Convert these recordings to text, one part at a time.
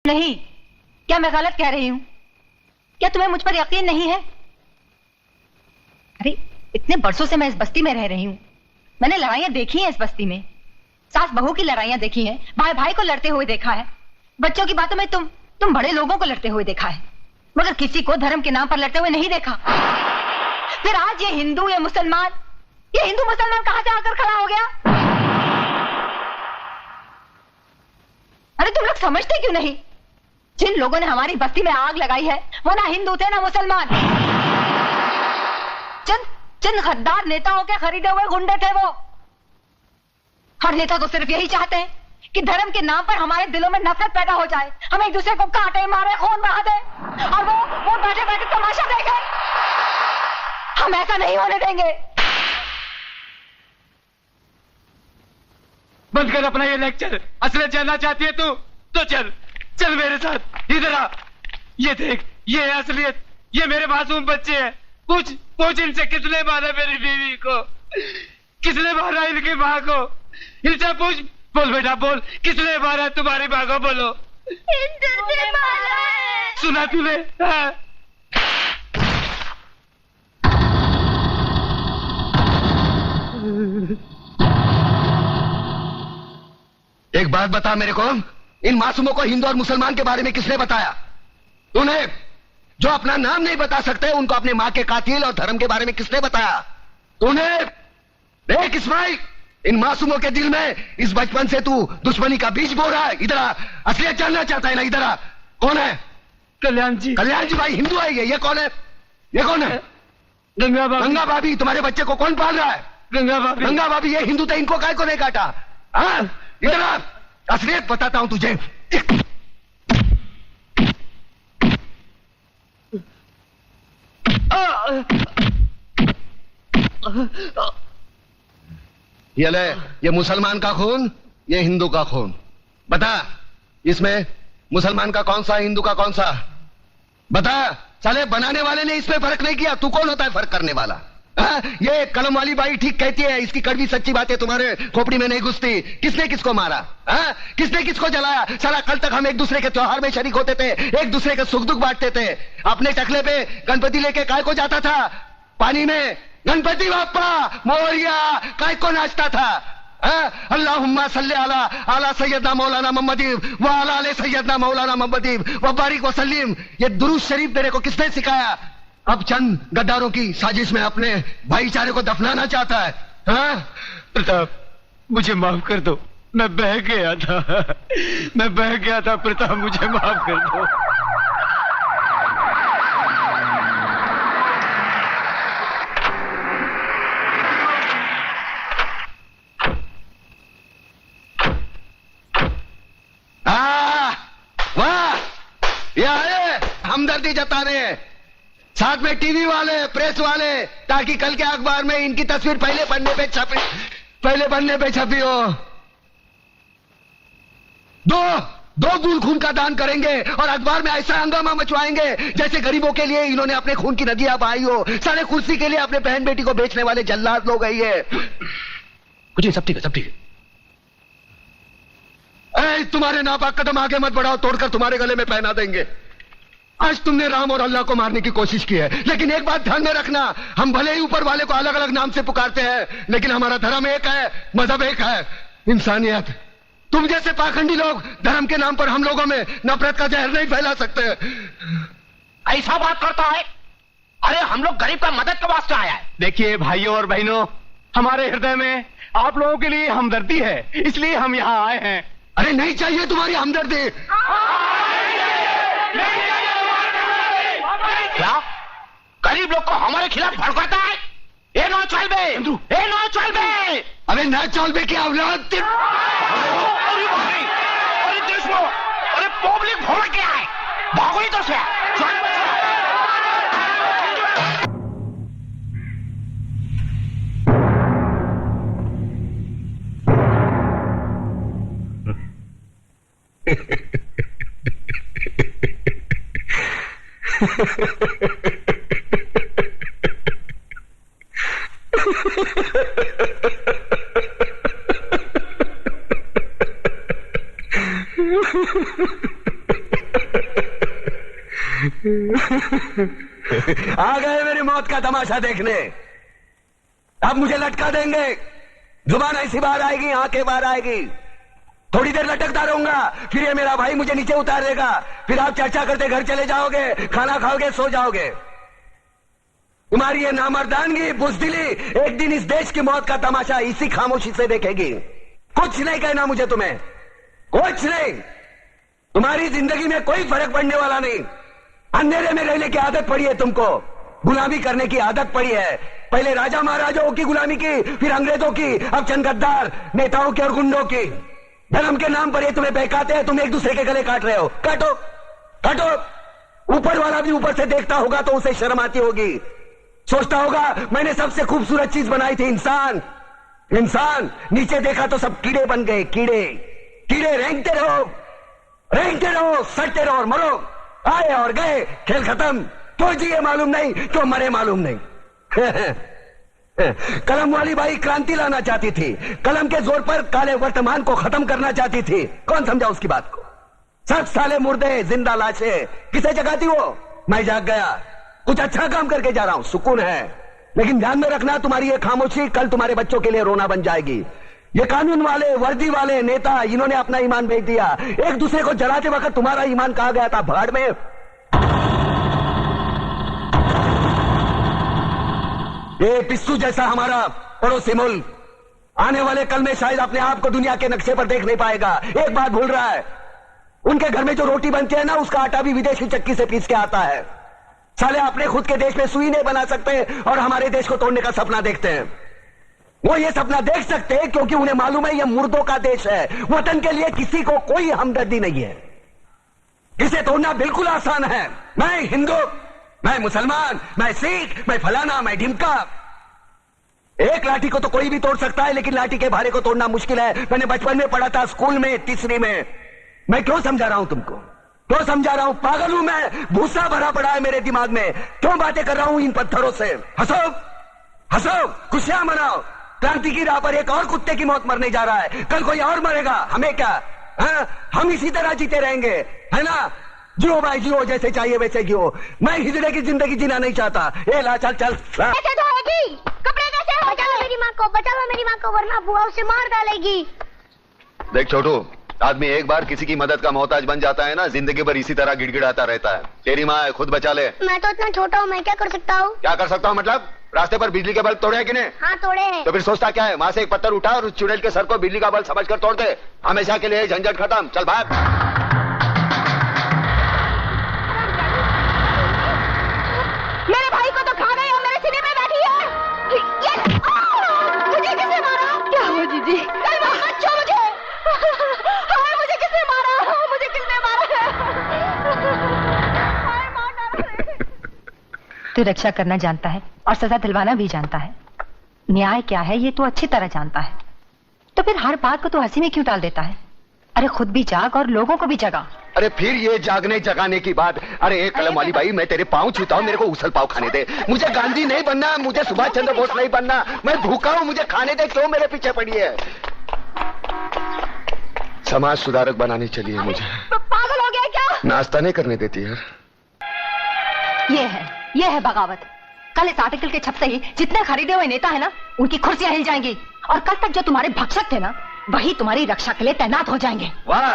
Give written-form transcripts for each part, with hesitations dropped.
नहीं, क्या मैं गलत कह रही हूं? क्या तुम्हें मुझ पर यकीन नहीं है? अरे इतने बरसों से मैं इस बस्ती में रह रही हूं। मैंने लड़ाइयां देखी हैं इस बस्ती में, सास बहू की लड़ाइयां देखी हैं, भाई भाई को लड़ते हुए देखा है, बच्चों की बातों में तुम बड़े लोगों को लड़ते हुए देखा है, मगर किसी को धर्म के नाम पर लड़ते हुए नहीं देखा। फिर आज ये हिंदू मुसलमान कहां से आकर खड़ा हो गया? अरे तुम लोग समझते क्यों नहीं? जिन लोगों ने हमारी बस्ती में आग लगाई है वो ना हिंदू थे ना मुसलमान, चंद गद्दार नेताओं के खरीदे हुए गुंडे थे वो। हर नेता तो सिर्फ यही चाहते हैं कि धर्म के नाम पर हमारे दिलों में नफरत पैदा हो जाए, हम एक दूसरे को काटे मारे खून बहा दे और वो बैठे बैठे तमाशा देखे। हम ऐसा नहीं होने देंगे। बंद कर अपना ये लेक्चर। असलियत जानना चाहती है तू तो चल मेरे साथ, इधर आ। ये देख, ये है असलियत, ये मेरे मासूम बच्चे हैं। पूछ इनसे किसने मारा मेरी बीवी को, किसने मारा इनकी माँ को, इनसे पूछ। बोल बेटा बोल, किसने मारा तुम्हारी माँ को? बोलो। हिंदू ने मारा है। सुना तूने? हाँ। एक बात बता मेरे को, इन मासूमों को हिंदू और मुसलमान के बारे में किसने बताया? तूने? जो अपना नाम नहीं बता सकते उनको अपने मां के कातिल और धर्म के बारे में किसने बताया? तूने? देख इस्माइल, इन मासूमों के दिल में इस बचपन से तू दुश्मनी का बीज बो रहा है। इधर आ, असलियत जानना चाहता है ना? इधर आ। कौन है? कल्याण जी। कल्याण जी भाई हिंदू है ये कौन है? ये कौन है? गंगा भाभी। गंगा भाभी, तुम्हारे बच्चे को कौन पाल रहा है? गंगा भाभी। गंगा भाभी ये हिंदू थे, इनको काय को नहीं काटा? हाँ, इधर आ, असलियत बताता हूं तुझे। ये ले, ये मुसलमान का खून, ये हिंदू का खून। बता, इसमें मुसलमान का कौन सा, हिंदू का कौन सा? बता। साले बनाने वाले ने इसमें फर्क नहीं किया, तू कौन होता है फर्क करने वाला? ये कलम वाली बाई ठीक कहती है, इसकी कड़वी सच्ची बातें तुम्हारे खोपड़ी में नहीं घुसती। किसने किसको मारा? किसने किसको जलाया? साला कल तक हम एक दूसरे के त्योहार में शरीक होते थे, एक दूसरे के सुख दुख बांटते थे। अपने टकले पे गणपति लेके काय को जाता था? पानी में गणपति बाप्पा मोरिया काय को नाचता था? अल्लाहुम्मा सल्ली अला सैयदना मौलाना मोहम्मदी व अला आले सैयदना मौलाना मोहम्मदी व बारिक व सल्लीम। ये दुरूद शरीफ तेरे को किसने सिखाया? अब चंद गद्दारों की साजिश में अपने भाईचारे को दफनाना चाहता है। प्रताप, मुझे माफ कर दो, मैं बह गया था प्रताप, मुझे माफ कर दो। वाह, ये आए हमदर्दी जताने, साथ में टीवी वाले, प्रेस वाले, ताकि कल के अखबार में इनकी तस्वीर पहले पन्ने पे छपी हो। दो बूंद खून का दान करेंगे और अखबार में ऐसा हंगामा मचवाएंगे जैसे गरीबों के लिए इन्होंने अपने खून की नदियां बहाई हो। सारे कुर्सी के लिए अपने बहन बेटी को बेचने वाले जल्लाद लोग है ये। कुछ नहीं, सब ठीक है। तुम्हारे नापाक कदम आगे मत बढ़ाओ, तोड़कर तुम्हारे गले में पहना देंगे। आज तुमने राम और अल्लाह को मारने की कोशिश की है, लेकिन एक बात ध्यान में रखना, हम भले ही ऊपर वाले को अलग अलग नाम से पुकारते हैं, लेकिन हमारा धर्म एक है, मजहब एक है, इंसानियत। तुम जैसे पाखंडी लोग धर्म के नाम पर हम लोगों में नफरत का जहर नहीं फैला सकते। ऐसा बात करता है? अरे हम लोग गरीब का मदद के वास्ते आया है। देखिए भाइयों और बहनों, हमारे हृदय में आप लोगों के लिए हमदर्दी है, इसलिए हम यहाँ आए हैं। अरे नहीं चाहिए तुम्हारी हमदर्दी। क्या गरीब लोग को हमारे खिलाफ भड़काता है? ए नो चलबे, ए नो चलबे। अरे ना चलबे की औलाद। अरे दुश्मन, अरे पब्लिक भड़क गया है, भागो इधर से। आ गए मेरी मौत का तमाशा देखने। अब मुझे लटका देंगे, जुबान ऐसी बाहर आएगी, आंखें बाहर आएगी, थोड़ी देर लटकता रहूंगा, फिर ये मेरा भाई मुझे नीचे उतार देगा, फिर आप चर्चा करते घर चले जाओगे, खाना खाओगे, सो जाओगे। तुम्हारी ये नामर्दानगी, बुज़दिली एक दिन इस देश की मौत का तमाशा इसी खामोशी से देखेगी। कुछ नहीं कहना मुझे तुम्हें, कुछ नहीं। तुम्हारी जिंदगी में कोई फर्क पड़ने वाला नहीं। अंधेरे में रहने की आदत पड़ी है तुमको, गुलामी करने की आदत पड़ी है। पहले राजा महाराजाओं की गुलामी की, फिर अंग्रेजों की, अब चंद गद्दार नेताओं की और गुंडों की। धर्म के नाम पर ये तुम्हें बहकाते हैं, तुम एक दूसरे के गले काट रहे हो। काटो काटो। ऊपर वाला भी ऊपर से देखता होगा तो उसे शर्म आती होगी, सोचता होगा मैंने सबसे खूबसूरत चीज बनाई थी, इंसान। इंसान नीचे देखा तो सब कीड़े बन गए, कीड़े। कीड़े रेंगते रहो, सटते रहो और मरो। आए और गए, खेल खत्म। क्यों जिए मालूम नहीं, क्यों मरे मालूम नहीं। कलम वाली बाई क्रांति लाना चाहती थी, कलम के जोर पर काले वर्तमान को खत्म करना चाहती थी। कौन समझा उसकी बात को? सब साले मुर्दे, जिंदा लाशें। किसे जगाती वो? मैं जाग गया, कुछ अच्छा काम करके जा रहा हूं, सुकून है। लेकिन ध्यान में रखना, तुम्हारी ये खामोशी कल तुम्हारे बच्चों के लिए रोना बन जाएगी। ये कानून वाले, वर्दी वाले नेता, इन्होंने अपना ईमान बेच दिया। एक दूसरे को जलाते वक्त तुम्हारा ईमान कहा गया था, भाड़ में। ये पिस्सू जैसा हमारा पड़ोसी मुल्क आने वाले कल में शायद अपने आप को दुनिया के नक्शे पर देख नहीं पाएगा। एक बात भूल रहा है, उनके घर में जो रोटी बनती है ना, उसका आटा भी विदेशी चक्की से पीस के आता है। साले अपने खुद के देश में सुई नहीं बना सकते और हमारे देश को तोड़ने का सपना देखते हैं। वो ये सपना देख सकते हैं क्योंकि उन्हें मालूम है ये मुर्दों का देश है। वतन के लिए किसी को कोई हमदर्दी नहीं है। इसे तोड़ना बिल्कुल आसान है। मैं हिंदू, मैं मुसलमान, मैं सिख, मैं फलाना, मैं ढिमका। एक लाठी को तो कोई भी तोड़ सकता है, लेकिन लाठी के भारे को तोड़ना मुश्किल है। मैंने बचपन में पढ़ा था, स्कूल में, तीसरी में। मैं क्यों समझा रहा हूं तुमको, क्यों समझा रहा हूं? पागल हूं मैं, भूसा भरा पड़ा है मेरे दिमाग में। क्यों बातें कर रहा हूं इन पत्थरों से? हंसो हंसो, खुशियां मनाओ। क्रांति की राह पर एक और कुत्ते की मौत मरने जा रहा है, कल कोई और मरेगा, हमें क्या? हम इसी तरह जीते रहेंगे, है ना? जियो भाई जियो, जैसे चाहिए वैसे जियो। मैं हिजड़े की जिंदगी जीना नहीं चाहता। ए ला, चल चल। कैसे धोएगी? कपड़े कैसे? बचा लो मेरी माँ को, बचा लो मेरी माँ को, वरना बुआ उसे मार डालेगी। देख छोटू, आदमी एक बार किसी की मदद का मोहताज बन जाता है ना, जिंदगी भर इसी तरह गिड़गिड़ाता रहता है। तेरी माँ है, खुद बचा ले। मैं तो इतना छोटा हूँ, मैं क्या कर सकता हूँ? क्या कर सकता हूँ मतलब? रास्ते पर बिजली के बल्ब तोड़े हैं कि नहीं? हाँ तोड़े हैं। तो फिर सोचता क्या है? वहां से एक पत्थर उठा और उस चुड़ैल के सर को बिजली का बल्ब समझकर तोड़ दे। हमेशा के लिए झंझट खत्म, चल भाग। मेरे भाई को तो खा गई और मेरे सीने में बैठी है। मुझे किसने मारा? क्या हुआ जीजी? बच्चों मुझे मुझे किसने मारा? मुझे किसने मारा है? तू रक्षा करना जानता है और सजा दिलवाना भी जानता है। न्याय क्या है ये तू अच्छी तरह जानता है, तो फिर हर बात को तू हंसी में क्यों टाल देता है? अरे खुद भी जाग और लोगों को भी जगा। अरे फिर ये जागने जगाने की बात। अरे एक कलम वाली भाई, मैं तेरे पाँव छूता हूँ, मेरे को उसल पाव खाने दे। मुझे गांधी नहीं बनना, मुझे सुभाष चंद्र बोस नहीं बनना। मैं भूखा हूँ, मुझे खाने दे। क्यों मेरे पीछे पड़ी है? समाज सुधारक बनाने चली है मुझे। पागल हो गया क्या? नाश्ता नहीं करने देती यार। ये है बगावत। कल इस आर्टिकल के छपते ही जितने खरीदे हुए नेता है ना, उनकी कुर्सियां हिल जाएंगी और कल तक जो तुम्हारे भक्षक थे ना, वही तुम्हारी रक्षा के लिए तैनात हो जाएंगे। वाह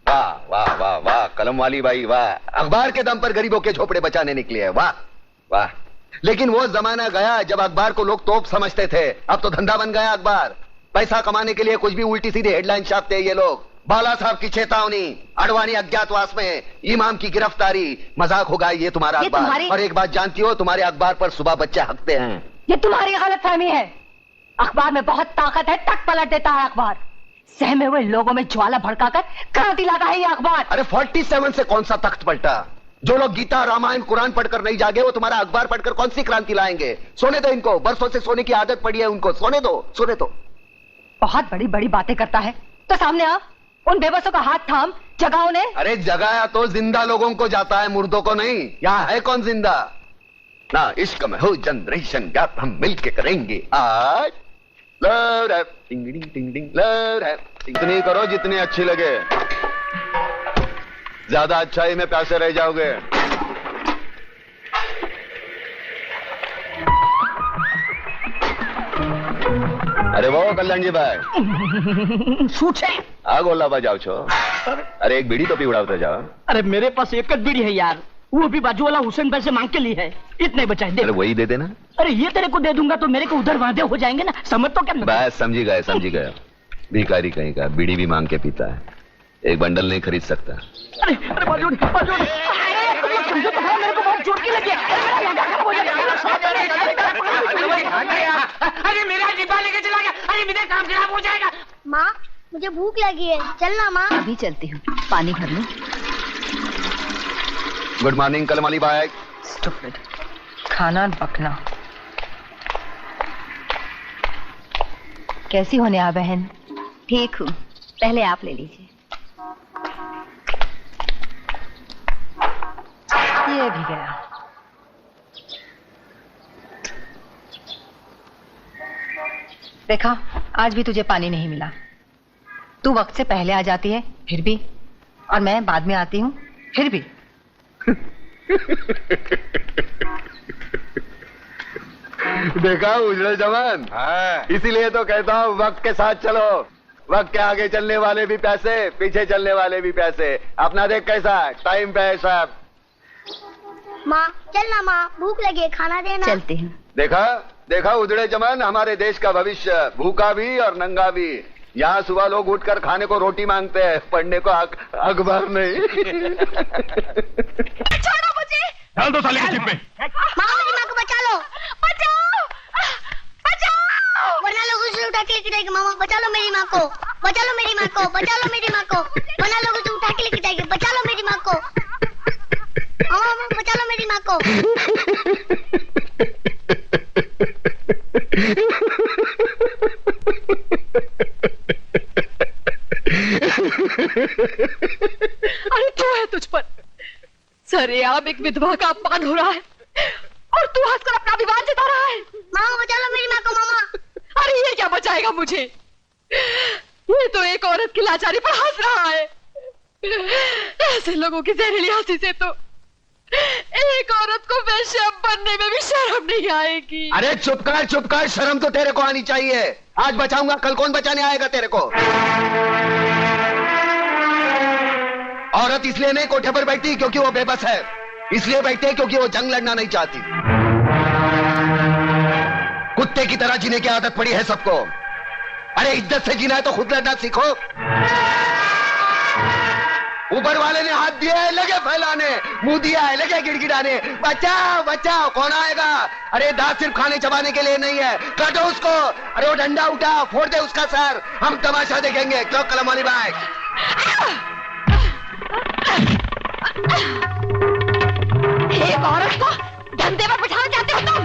वाह वाह वाह वाह, कलम वाली भाई वाह। अखबार के दम पर गरीबों के झोपड़े बचाने निकले हैं, वाह वाह। लेकिन वो जमाना गया जब अखबार को लोग तोप समझते थे। अब तो धंधा बन गया अखबार। पैसा कमाने के लिए कुछ भी उल्टी सीधी हेडलाइन छापते हैं ये लोग। बाला साहब की चेतावनी, अडवाणी अज्ञातवास में, इमाम की गिरफ्तारी। मजाक होगा ये तुम्हारा अखबार। और एक बात जानती हो, तुम्हारे अखबार पर सुबह बच्चे हकते हैं। ये तुम्हारी गलतफहमी है। अखबार में बहुत ताकत है, तक पलट देता है अखबार। सहमे हुए लोगों में ज्वाला भड़काकर क्रांति लाता है ये अखबार। अरे 47 से कौन सा तख्त पलटा? जो लोग गीता, रामायण, कुरान पढ़कर नहीं जागे, वो तुम्हारा अखबार पढ़कर कौन सी क्रांति लाएंगे? सोने दो इनको, बरसों से सोने की आदत पड़ी है उनको। सोने दो, सोने दो। बहुत बड़ी बड़ी बातें करता है तो सामने आ, उन बेबसों का हाथ थाम, जगा उन्हें। अरे जगाया तो जिंदा लोगों को जाता है, मुर्दों को नहीं। यहाँ है कौन जिंदा? ना इश्क में हो जनरेशन गैप, हम मिलके करेंगे आज। लव है, टिंग टिंग टिंग टिंग, लव है। इतनी करो जितनी अच्छी लगे, ज्यादा अच्छाई में प्यासे रह जाओगे। अरे वो कल्याण जी भाई શું છે? આ ગોલા બજાવ છો? अरे एक बीड़ी तो पी उड़ावते जाओ। अरे मेरे पास एक જ बीड़ी है यार, वो भी बाजू वाला हुसैन भाई से मांग के ली है, इतने बचाए दे। अरे वही दे देना। अरे ये तेरे को दे दूंगा तो मेरे को उधर वादे हो जाएंगे ना, समझ तो क्या? बस समझी गए। भिखारी कहीं का बीड़ी भी मांग के पीता है, एक बंडल नहीं खरीद सकता। अरे अरे बाजू बाजू, अरे तुम लोग समझो तो मेरे को बहुत चोट की लगी है। अरे मेरा डिब्बा लेके चला गया, अरे मेरा काम खराब हो जाएगा। माँ मुझे भूख लगी है, चलना माँ। अभी चलती हूँ, पानी भर लूं। गुड मॉर्निंग कलमाली भाई। स्टूपिड, खाना बकना। कैसी हो नेहा बहन? ठीक हूँ, पहले आप ले लीजिए। ये भी गया। देखा, आज भी तुझे पानी नहीं मिला। तू वक्त से पहले आ जाती है फिर भी, और मैं बाद में आती हूँ फिर भी। देखा उजड़े जवान, इसीलिए तो कहता हूँ वक्त के साथ चलो। वक्त के आगे चलने वाले भी पैसे, पीछे चलने वाले भी पैसे। अपना देख कैसा टाइम पे है साहब। माँ चलना माँ, भूख लगी है, खाना देना। चलती हूँ। देखा उजड़े जवान, हमारे देश का भविष्य भूखा भी और नंगा भी। यहाँ सुबह लोग उठकर खाने को रोटी मांगते हैं, पढ़ने को अखबार नहीं। छोड़ो मुझे। डाल दो साले के चिप में। माँ मेरी माँ को बचा लो, बचाओ बचाओ, वरना लोग उसे उठा के लेके जाएंगे। मामा बचा लो मेरी माँ को, बचा लो मेरी माँ को, बचा लो मेरी माँ को, वरना लोग उसे उठा के लेके जाएंगे। बचा लो मेरी माँ को, मामा बचा लो मेरी माँ को। अरे क्या है तुझ पर? सरेआम एक विधवा का अपमान हो रहा है और तू हंसकर अपना विवाद जता रहा है। मामा बचा लो मेरी माँ को। मामा अरे ये क्या बचाएगा मुझे? ये तो एक औरत की लाचारी पर हंस रहा है। ऐसे लोगों की जहरीली हंसी से तो एक औरत को वैश्या बनने में भी शर्म नहीं आएगी। अरे चुप कर, शर्म तो तेरे को आनी चाहिए। आज बचाऊंगा, कल कौन बचाने आएगा तेरे को? औरत इसलिए नहीं कोठे पर बैठती क्योंकि वो बेबस है, इसलिए बैठती है क्योंकि वो जंग लड़ना नहीं चाहती। कुत्ते की तरह जीने की आदत पड़ी है सबको। अरे इज्जत से जीना है तो खुद लड़ना सीखो। ऊपर वाले ने हाथ दिया है, लगे फैलाने, मुंह दिया है, लगे गिड़गिड़ाने। बचाओ बचाओ, कौन आएगा? अरे दांत सिर्फ खाने चबाने के लिए नहीं है, काटो उसको। अरे वो डंडा उठा, फोड़ दे उसका सर, हम तमाशा देखेंगे। क्यों कलमाली भाई? एक औरत को धंधे पर बिठाना चाहते हो तुम?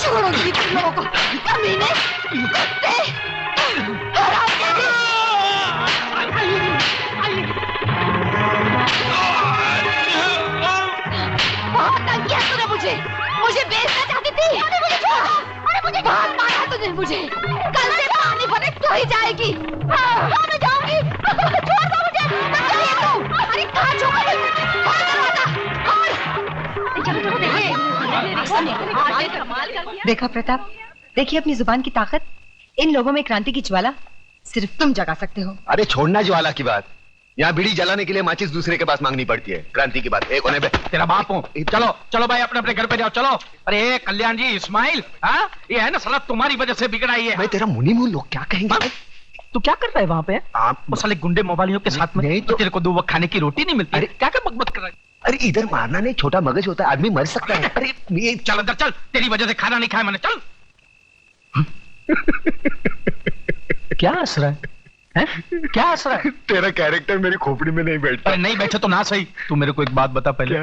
छोड़ो जी तुम लोगों को, कमीने, कुत्ते, हरामजादे। बहुत तंग किया तूने मुझे बेचना चाहती थी। अरे मुझे बहुत मारा तुझे मुझे। कल से पानी भरे तो ही जाएगी। मैं जाऊंगी, छोड़ दो मुझे। अरे कहाँ छोड़? देखा प्रताप, देखिए अपनी जुबान की ताकत। इन लोगों में क्रांति की ज्वाला सिर्फ तुम जगा सकते हो। अरे छोड़ना ज्वाला की बात, यहाँ बीड़ी जलाने के लिए माचिस दूसरे के पास मांगनी पड़ती है। क्रांति की बात एक होने पे तेरा बाप हूँ। चलो चलो भाई, अपने अपने घर पे जाओ। चलो। अरे कल्याण जी, इस्माइल, हाँ ये है ना साला तुम्हारी वजह से बिगड़ा ही है। मैं तेरा मुनी मुंह, लोग क्या कहेंगे? तू क्या करता है वहाँ पे? वो साले गुंडे मोबाइलियों के साथ में नहीं तो तेरे को 2 वक्त खाने की रोटी नहीं मिलती। अरे क्या क्या बकबक कर रहा है? अरे इधर मारना नहीं, छोटा मगज होता है, आदमी मर सकता है। अरे ये चल अंदर चल, तेरी वजह से खाना नहीं खाया मैंने। चल। क्या हंस रहा है? क्या हंस रहा है? तेरा कैरेक्टर मेरी खोपड़ी में नहीं बैठता। अरे नहीं बैठे तो ना सही। तू मेरे को एक बात बता पहले।